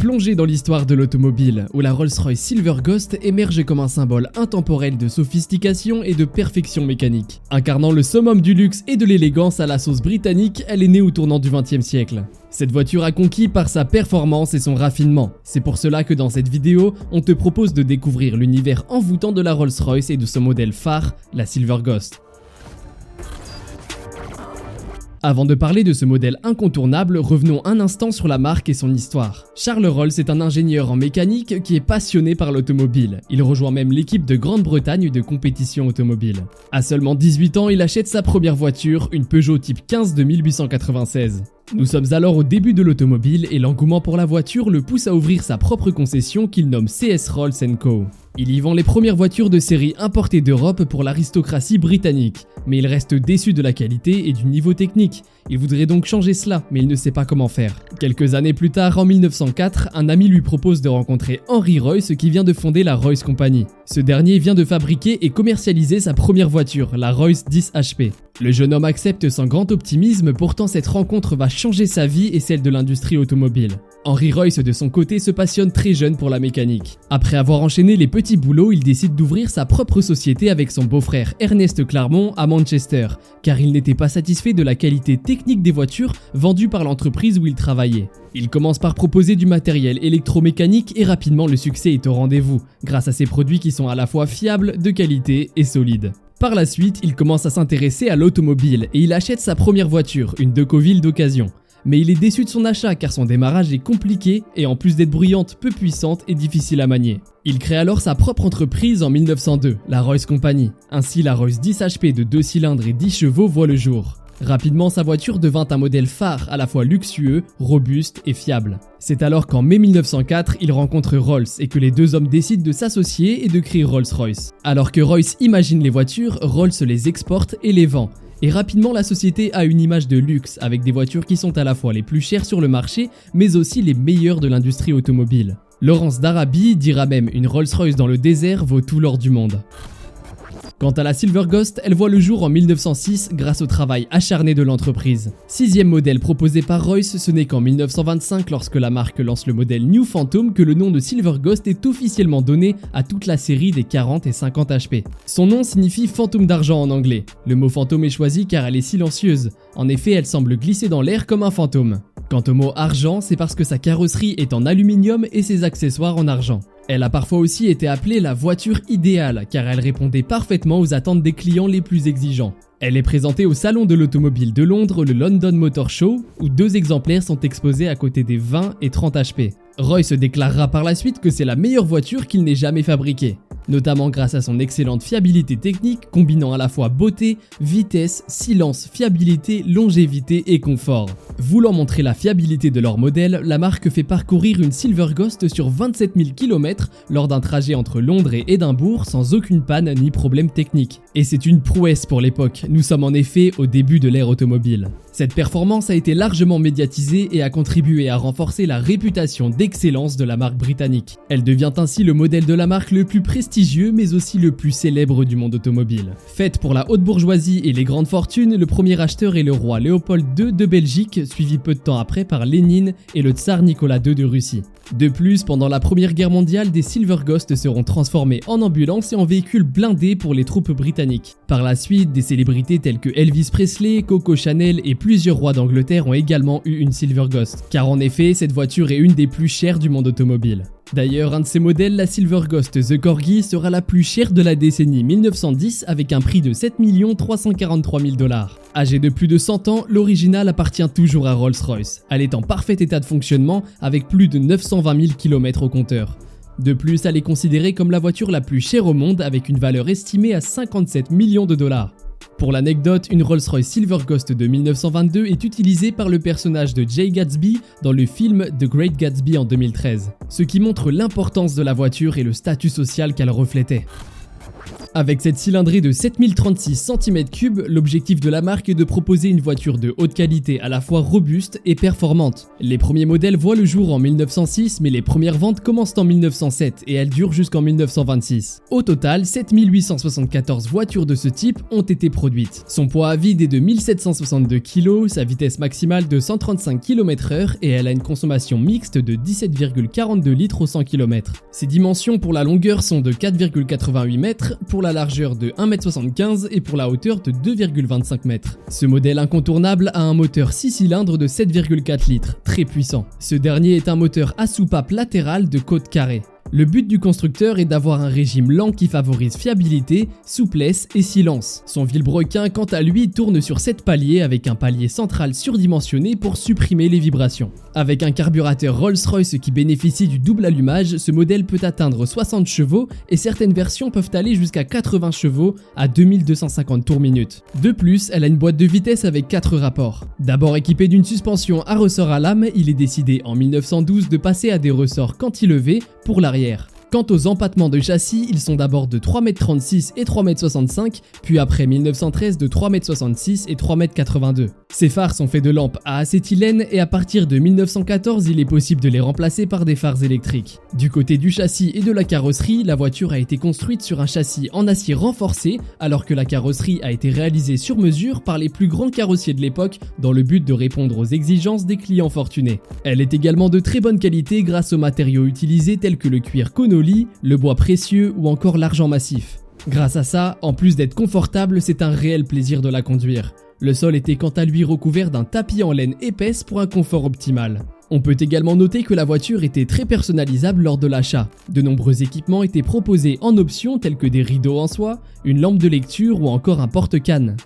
Plongez dans l'histoire de l'automobile, où la Rolls-Royce Silver Ghost émerge comme un symbole intemporel de sophistication et de perfection mécanique. Incarnant le summum du luxe et de l'élégance à la sauce britannique, elle est née au tournant du XXe siècle. Cette voiture a conquis par sa performance et son raffinement. C'est pour cela que dans cette vidéo, on te propose de découvrir l'univers envoûtant de la Rolls-Royce et de son modèle phare, la Silver Ghost. Avant de parler de ce modèle incontournable, revenons un instant sur la marque et son histoire. Charles Rolls est un ingénieur en mécanique qui est passionné par l'automobile. Il rejoint même l'équipe de Grande-Bretagne de compétition automobile. À seulement 18 ans, il achète sa première voiture, une Peugeot Type 15 de 1896. Nous sommes alors au début de l'automobile et l'engouement pour la voiture le pousse à ouvrir sa propre concession qu'il nomme CS Rolls & Co. Il y vend les premières voitures de série importées d'Europe pour l'aristocratie britannique, mais il reste déçu de la qualité et du niveau technique. Il voudrait donc changer cela, mais il ne sait pas comment faire. Quelques années plus tard, en 1904, un ami lui propose de rencontrer Henry Royce qui vient de fonder la Royce Company. Ce dernier vient de fabriquer et commercialiser sa première voiture, la Royce 10 HP. Le jeune homme accepte sans grand optimisme, pourtant cette rencontre va changer sa vie et celle de l'industrie automobile. Henry Royce de son côté se passionne très jeune pour la mécanique. Après avoir enchaîné les petits boulots, il décide d'ouvrir sa propre société avec son beau-frère Ernest Claremont à Manchester, car il n'était pas satisfait de la qualité technique des voitures vendues par l'entreprise où il travaillait. Il commence par proposer du matériel électromécanique et rapidement le succès est au rendez-vous, grâce à ses produits qui sont à la fois fiables, de qualité et solides. Par la suite, il commence à s'intéresser à l'automobile et il achète sa première voiture, une Decoville d'occasion. Mais il est déçu de son achat car son démarrage est compliqué et en plus d'être bruyante, peu puissante et difficile à manier. Il crée alors sa propre entreprise en 1902, la Royce Company. Ainsi, la Royce 10 HP de 2 cylindres et 10 chevaux voit le jour. Rapidement, sa voiture devint un modèle phare à la fois luxueux, robuste et fiable. C'est alors qu'en mai 1904, il rencontre Rolls et que les deux hommes décident de s'associer et de créer Rolls-Royce. Alors que Royce imagine les voitures, Rolls les exporte et les vend. Et rapidement, la société a une image de luxe avec des voitures qui sont à la fois les plus chères sur le marché, mais aussi les meilleures de l'industrie automobile. Lawrence d'Arabie dira même une Rolls-Royce dans le désert vaut tout l'or du monde. Quant à la Silver Ghost, elle voit le jour en 1906 grâce au travail acharné de l'entreprise. Sixième modèle proposé par Royce, ce n'est qu'en 1925 lorsque la marque lance le modèle New Phantom que le nom de Silver Ghost est officiellement donné à toute la série des 40 et 50 HP. Son nom signifie fantôme d'argent en anglais. Le mot fantôme est choisi car elle est silencieuse. En effet, elle semble glisser dans l'air comme un fantôme. Quant au mot argent, c'est parce que sa carrosserie est en aluminium et ses accessoires en argent. Elle a parfois aussi été appelée la voiture idéale car elle répondait parfaitement aux attentes des clients les plus exigeants. Elle est présentée au salon de l'automobile de Londres, le London Motor Show, où 2 exemplaires sont exposés à côté des 20 et 30 HP. Royce déclarera par la suite que c'est la meilleure voiture qu'il n'ait jamais fabriquée, notamment grâce à son excellente fiabilité technique combinant à la fois beauté, vitesse, silence, fiabilité, longévité et confort. Voulant montrer la fiabilité de leur modèle, la marque fait parcourir une Silver Ghost sur 27 000 km lors d'un trajet entre Londres et Édimbourg sans aucune panne ni problème technique. Et c'est une prouesse pour l'époque, nous sommes en effet au début de l'ère automobile. Cette performance a été largement médiatisée et a contribué à renforcer la réputation d'excellence de la marque britannique. Elle devient ainsi le modèle de la marque le plus prestigieux mais aussi le plus célèbre du monde automobile. Faite pour la haute bourgeoisie et les grandes fortunes, le premier acheteur est le roi Léopold II de Belgique, suivi peu de temps après par Lénine et le tsar Nicolas II de Russie. De plus, pendant la Première Guerre mondiale, des Silver Ghost seront transformés en ambulances et en véhicules blindés pour les troupes britanniques. Par la suite, des célébrités telles que Elvis Presley, Coco Chanel et plusieurs rois d'Angleterre ont également eu une Silver Ghost. Car en effet, cette voiture est une des plus chères du monde automobile. D'ailleurs, un de ces modèles, la Silver Ghost The Corgi, sera la plus chère de la décennie 1910 avec un prix de 7 343 000 $. Âgée de plus de 100 ans, l'original appartient toujours à Rolls-Royce. Elle est en parfait état de fonctionnement avec plus de 920 000 km au compteur. De plus, elle est considérée comme la voiture la plus chère au monde avec une valeur estimée à 57 millions de $. Pour l'anecdote, une Rolls-Royce Silver Ghost de 1922 est utilisée par le personnage de Jay Gatsby dans le film The Great Gatsby en 2013, ce qui montre l'importance de la voiture et le statut social qu'elle reflétait. Avec cette cylindrée de 7036 cm3, l'objectif de la marque est de proposer une voiture de haute qualité à la fois robuste et performante. Les premiers modèles voient le jour en 1906, mais les premières ventes commencent en 1907 et elles durent jusqu'en 1926. Au total, 7874 voitures de ce type ont été produites. Son poids à vide est de 1762 kg, sa vitesse maximale de 135 km/h et elle a une consommation mixte de 17,42 litres au 100 km. Ses dimensions pour la longueur sont de 4,88 mètres, pour la largeur de 1,75 m et pour la hauteur de 2,25 m. Ce modèle incontournable a un moteur 6 cylindres de 7,4 litres, très puissant. Ce dernier est un moteur à soupape latérale de côte carrée. Le but du constructeur est d'avoir un régime lent qui favorise fiabilité, souplesse et silence. Son vilebrequin, quant à lui, tourne sur 7 paliers avec un palier central surdimensionné pour supprimer les vibrations. Avec un carburateur Rolls-Royce qui bénéficie du double allumage, ce modèle peut atteindre 60 chevaux et certaines versions peuvent aller jusqu'à 80 chevaux à 2250 tours minute. De plus, elle a une boîte de vitesse avec 4 rapports. D'abord équipé d'une suspension à ressort à lame, il est décidé en 1912 de passer à des ressorts cantilevés pour l'arrière. Quant aux empattements de châssis, ils sont d'abord de 3,36 m et 3,65 m, puis après 1913 de 3,66 m et 3,82 m. Ces phares sont faits de lampes à acétylène et à partir de 1914, il est possible de les remplacer par des phares électriques. Du côté du châssis et de la carrosserie, la voiture a été construite sur un châssis en acier renforcé, alors que la carrosserie a été réalisée sur mesure par les plus grands carrossiers de l'époque dans le but de répondre aux exigences des clients fortunés. Elle est également de très bonne qualité grâce aux matériaux utilisés tels que le cuir Connolly, le bois précieux ou encore l'argent massif. Grâce à ça, en plus d'être confortable, c'est un réel plaisir de la conduire. Le sol était quant à lui recouvert d'un tapis en laine épaisse pour un confort optimal. On peut également noter que la voiture était très personnalisable lors de l'achat. De nombreux équipements étaient proposés en option tels que des rideaux en soie, une lampe de lecture ou encore un porte-canne.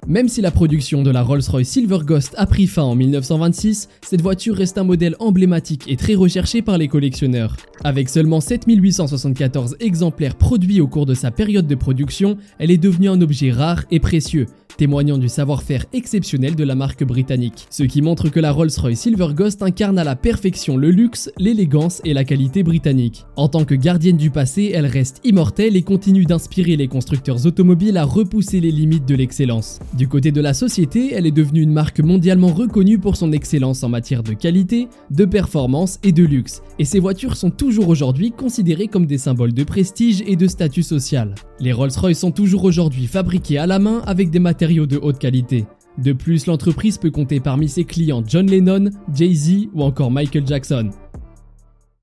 Même si la production de la Rolls-Royce Silver Ghost a pris fin en 1926, cette voiture reste un modèle emblématique et très recherché par les collectionneurs. Avec seulement 7874 exemplaires produits au cours de sa période de production, elle est devenue un objet rare et précieux, témoignant du savoir-faire exceptionnel de la marque britannique. Ce qui montre que la Rolls-Royce Silver Ghost incarne à la perfection le luxe, l'élégance et la qualité britannique. En tant que gardienne du passé, elle reste immortelle et continue d'inspirer les constructeurs automobiles à repousser les limites de l'excellence. Du côté de la société, elle est devenue une marque mondialement reconnue pour son excellence en matière de qualité, de performance et de luxe. Et ces voitures sont toujours aujourd'hui considérées comme des symboles de prestige et de statut social. Les Rolls-Royce sont toujours aujourd'hui fabriqués à la main avec des matériaux de haute qualité. De plus, l'entreprise peut compter parmi ses clients John Lennon, Jay-Z ou encore Michael Jackson.